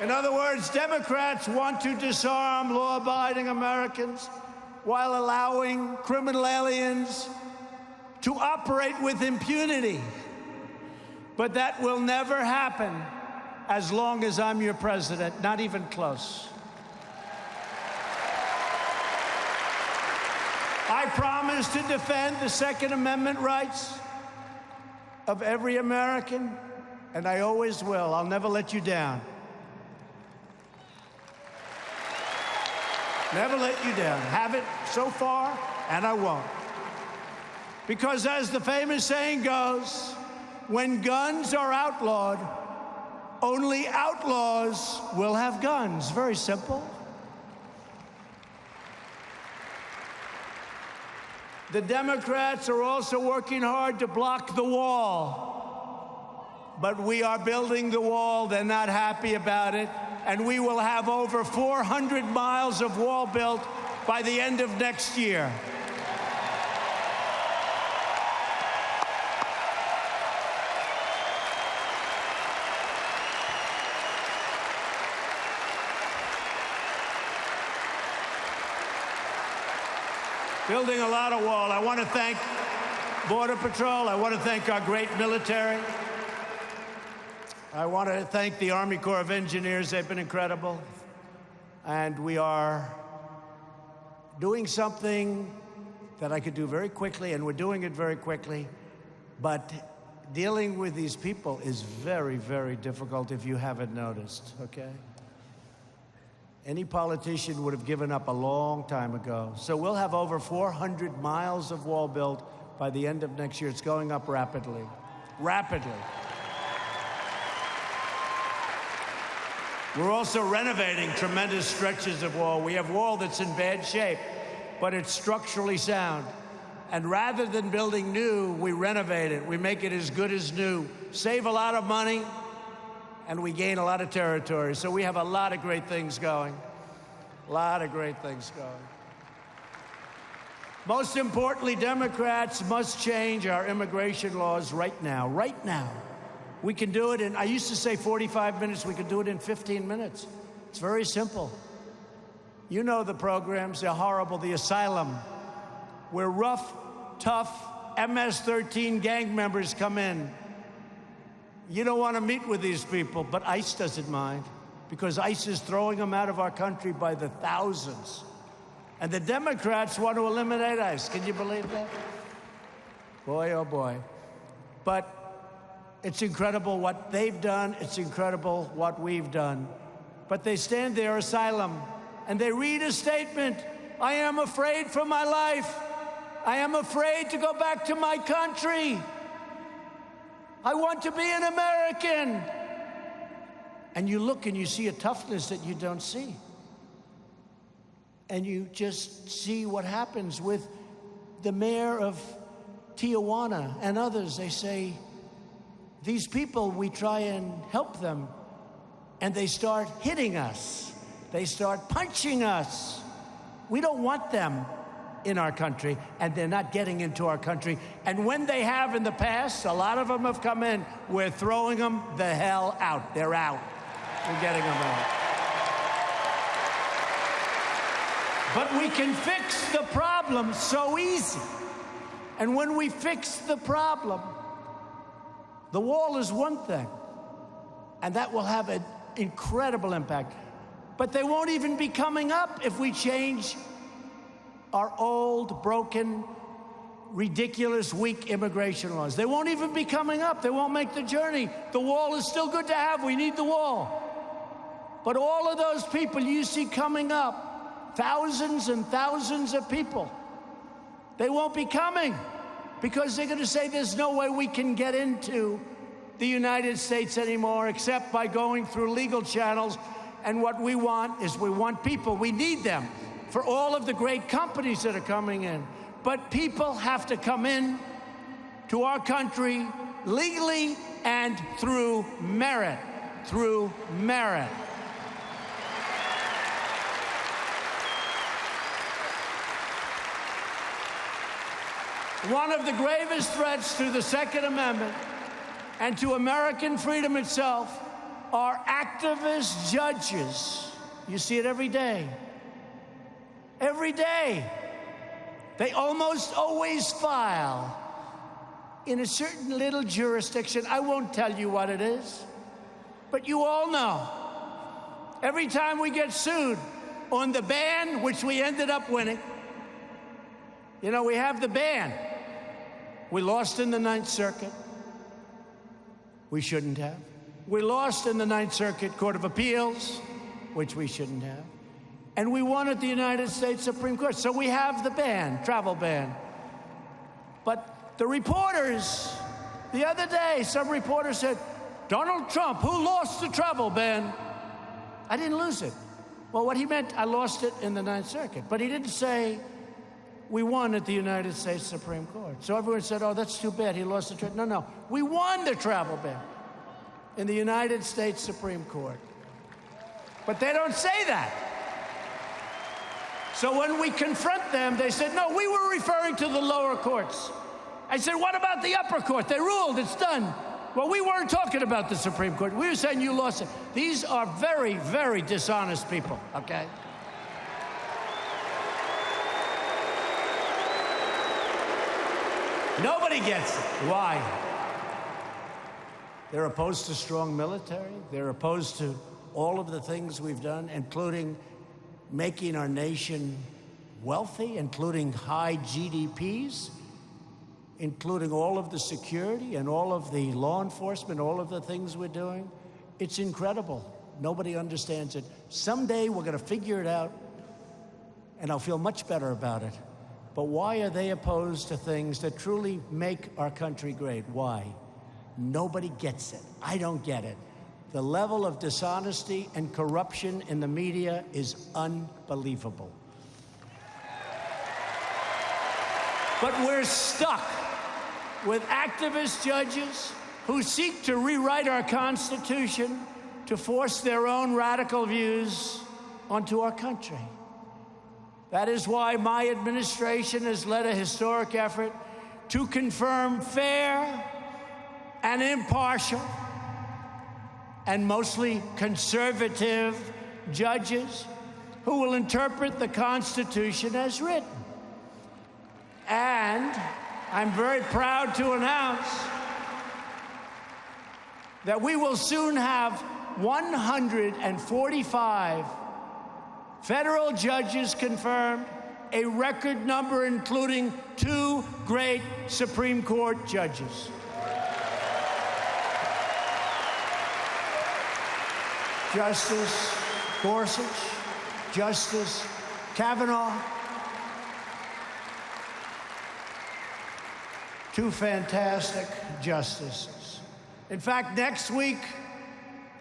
In other words, Democrats want to disarm law-abiding Americans while allowing criminal aliens to operate with impunity. But that will never happen as long as I'm your president, not even close. I promise to defend the Second Amendment rights of every American, and I always will. I'll never let you down. Never let you down. Haven't so far, and I won't. Because as the famous saying goes, when guns are outlawed, only outlaws will have guns. Very simple. The Democrats are also working hard to block the wall. But we are building the wall. They're not happy about it. And we will have over 400 miles of wall built by the end of next year. Building a lot of wall. I want to thank Border Patrol. I want to thank our great military. I want to thank the Army Corps of Engineers. They've been incredible. And we are doing something that I could do very quickly, and we're doing it very quickly. But dealing with these people is very, very difficult if you haven't noticed, okay? Any politician would have given up a long time ago. So we'll have over 400 miles of wall built by the end of next year. It's going up rapidly. Rapidly. We're also renovating tremendous stretches of wall. We have wall that's in bad shape, but it's structurally sound. And rather than building new, we renovate it. We make it as good as new, save a lot of money, and we gain a lot of territory. So we have a lot of great things going. A lot of great things going. Most importantly, Democrats must change our immigration laws right now. Right now. We can do it in, I used to say 45 minutes. We can do it in 15 minutes. It's very simple. You know the programs. They're horrible. The asylum, where rough, tough MS-13 gang members come in. You don't want to meet with these people, but ICE doesn't mind, because ICE is throwing them out of our country by the thousands. And the Democrats want to eliminate ICE. Can you believe that? Boy, oh boy. But it's incredible what they've done. It's incredible what we've done. But they stand there, asylum, and they read a statement. I am afraid for my life. I am afraid to go back to my country. I want to be an American. And you look and you see a toughness that you don't see. And you just see what happens with the mayor of Tijuana and others. They say, these people, we try and help them, and they start hitting us. They start punching us. We don't want them in our country, and they're not getting into our country. And when they have in the past, a lot of them have come in, we're throwing them the hell out. They're out. We're getting them out. But we can fix the problem so easy. And when we fix the problem, the wall is one thing, and that will have an incredible impact. But they won't even be coming up if we change our old, broken, ridiculous, weak immigration laws. They won't even be coming up. They won't make the journey. The wall is still good to have. We need the wall. But all of those people you see coming up, thousands and thousands of people, they won't be coming because they're going to say there's no way we can get into the United States anymore except by going through legal channels. And what we want is we want people. We need them for all of the great companies that are coming in. But people have to come in to our country legally and through merit. Through merit. One of the gravest threats to the Second Amendment and to American freedom itself are activist judges. You see it every day. Every day. They almost always file in a certain little jurisdiction. I won't tell you what it is, but you all know. Every time we get sued on the ban, which we ended up winning, you know, we have the ban. We lost in the Ninth Circuit. We shouldn't have. We lost in the Ninth Circuit Court of Appeals, which we shouldn't have. And we won at the United States Supreme Court. So we have the ban, travel ban. But the reporters, the other day, some reporter said, Donald Trump, who lost the travel ban? I didn't lose it. Well, what he meant, I lost it in the Ninth Circuit. But he didn't say we won at the United States Supreme Court. So everyone said, oh, that's too bad, he lost the travel. No, we won the travel ban in the United States Supreme Court. But they don't say that. So when we confront them, they said, no, we were referring to the lower courts. I said, what about the upper court? They ruled, it's done. Well, we weren't talking about the Supreme Court. We were saying you lost it. These are very, very dishonest people, okay? Nobody gets it. Why? They're opposed to strong military. They're opposed to all of the things we've done, including making our nation wealthy, including high GDPs, including all of the security and all of the law enforcement, all of the things we're doing. It's incredible. Nobody understands it. Someday we're going to figure it out, and I'll feel much better about it. But why are they opposed to things that truly make our country great? Why? Nobody gets it. I don't get it. The level of dishonesty and corruption in the media is unbelievable. But we're stuck with activist judges who seek to rewrite our Constitution to force their own radical views onto our country. That is why my administration has led a historic effort to confirm fair and impartial and mostly conservative judges who will interpret the Constitution as written. And I'm very proud to announce that we will soon have 145 federal judges confirmed, a record number including 2 great Supreme Court judges. Justice Gorsuch, Justice Kavanaugh, 2 fantastic justices. In fact, next week,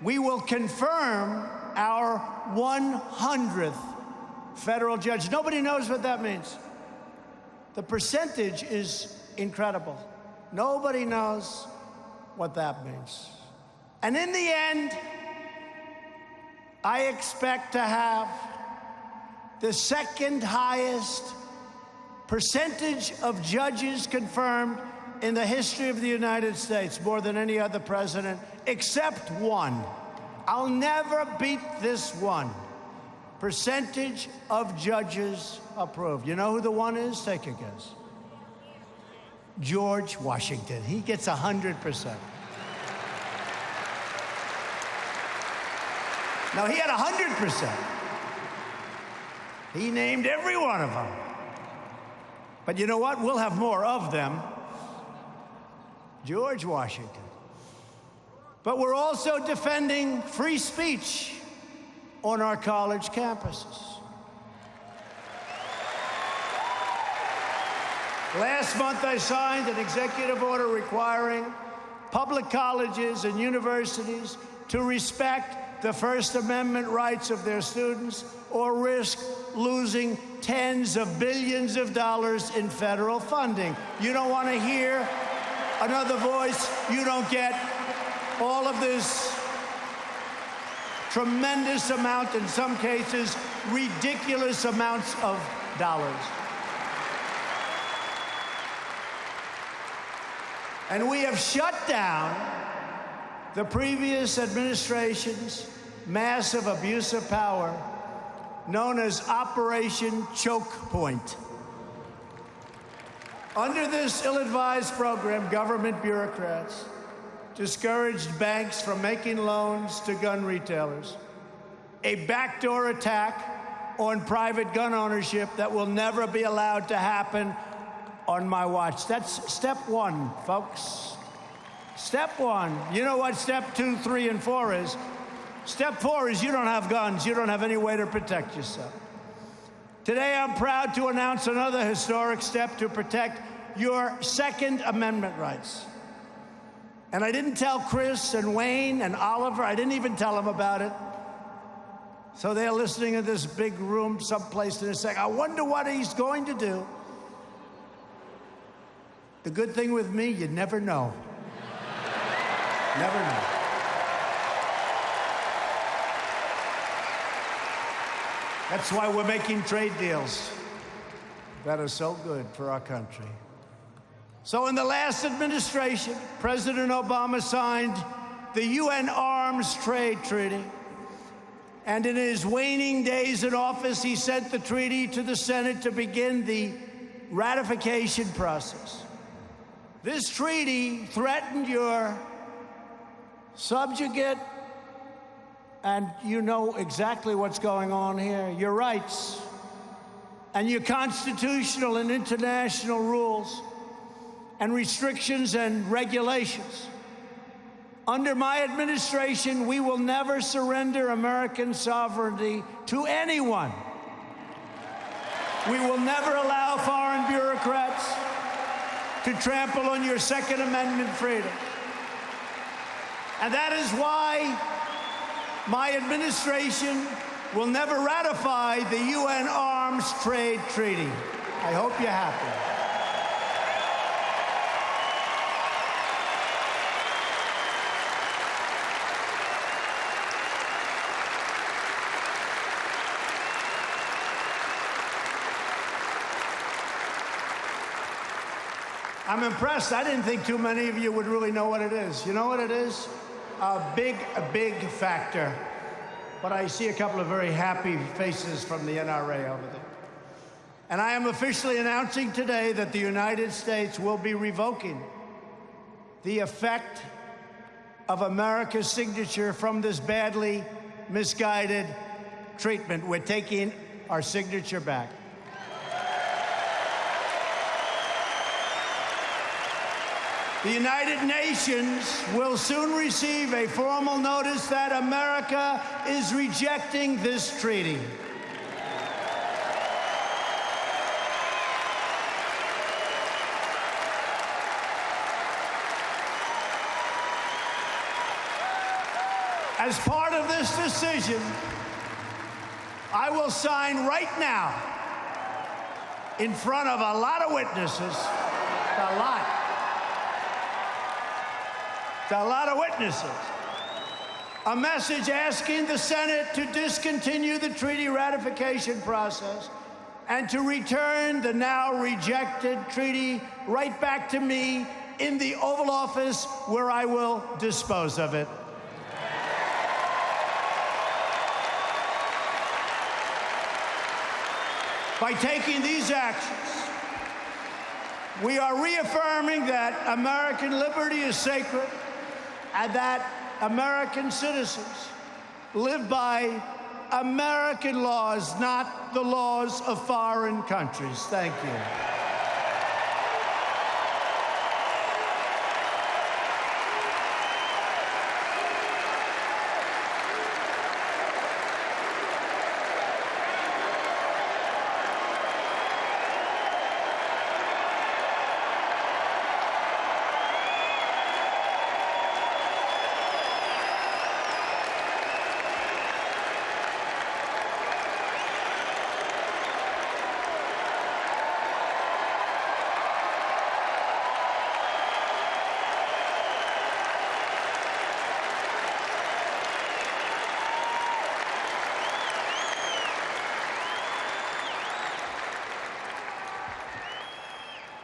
we will confirm our 100th federal judge. Nobody knows what that means. The percentage is incredible. Nobody knows what that means. And in the end, I expect to have the second highest percentage of judges confirmed in the history of the United States, more than any other president, except one. I'll never beat this one. Percentage of judges approved. You know who the one is? Take a guess. George Washington. He gets 100%. Now, he had 100%. He named every one of them. But you know what? We'll have more of them. George Washington. But we're also defending free speech on our college campuses. Last month, I signed an executive order requiring public colleges and universities to respect the First Amendment rights of their students or risk losing tens of billions of dollars in federal funding. You don't want to hear another voice. You don't get all of this tremendous amount, in some cases, ridiculous amounts of dollars. And we have shut down the previous administration's massive abuse of power, known as Operation Choke Point. Under this ill-advised program, government bureaucrats discouraged banks from making loans to gun retailers, a backdoor attack on private gun ownership that will never be allowed to happen on my watch. That's step one, folks. Step one. You know what step 2, 3, and 4 is? Step 4 is you don't have guns. You don't have any way to protect yourself. Today, I'm proud to announce another historic step to protect your Second Amendment rights. And I didn't tell Chris and Wayne and Oliver, I didn't even tell them about it. So they're listening in this big room someplace and they're saying, I wonder what he's going to do. The good thing with me, you never know. Never know. That's why we're making trade deals that are so good for our country. So in the last administration, President Obama signed the UN Arms Trade Treaty. And in his waning days in office, he sent the treaty to the Senate to begin the ratification process. This treaty threatened your subjugate, and you know exactly what's going on here, your rights and your constitutional and international rules and restrictions and regulations. Under my administration, we will never surrender American sovereignty to anyone. We will never allow foreign bureaucrats to trample on your Second Amendment freedom. And that is why my administration will never ratify the UN Arms Trade Treaty. I hope you're happy. I'm impressed. I didn't think too many of you would really know what it is. You know what it is? A big factor. But I see a couple of very happy faces from the NRA over there. And I am officially announcing today that the United States will be revoking the effect of America's signature from this badly misguided treatment. We're taking our signature back. The United Nations will soon receive a formal notice that America is rejecting this treaty. As part of this decision, I will sign right now, in front of a lot of witnesses, a lot of witnesses, a message asking the Senate to discontinue the treaty ratification process and to return the now rejected treaty right back to me in the Oval Office, where I will dispose of it. By taking these actions, we are reaffirming that American liberty is sacred and that American citizens live by American laws, not the laws of foreign countries. Thank you.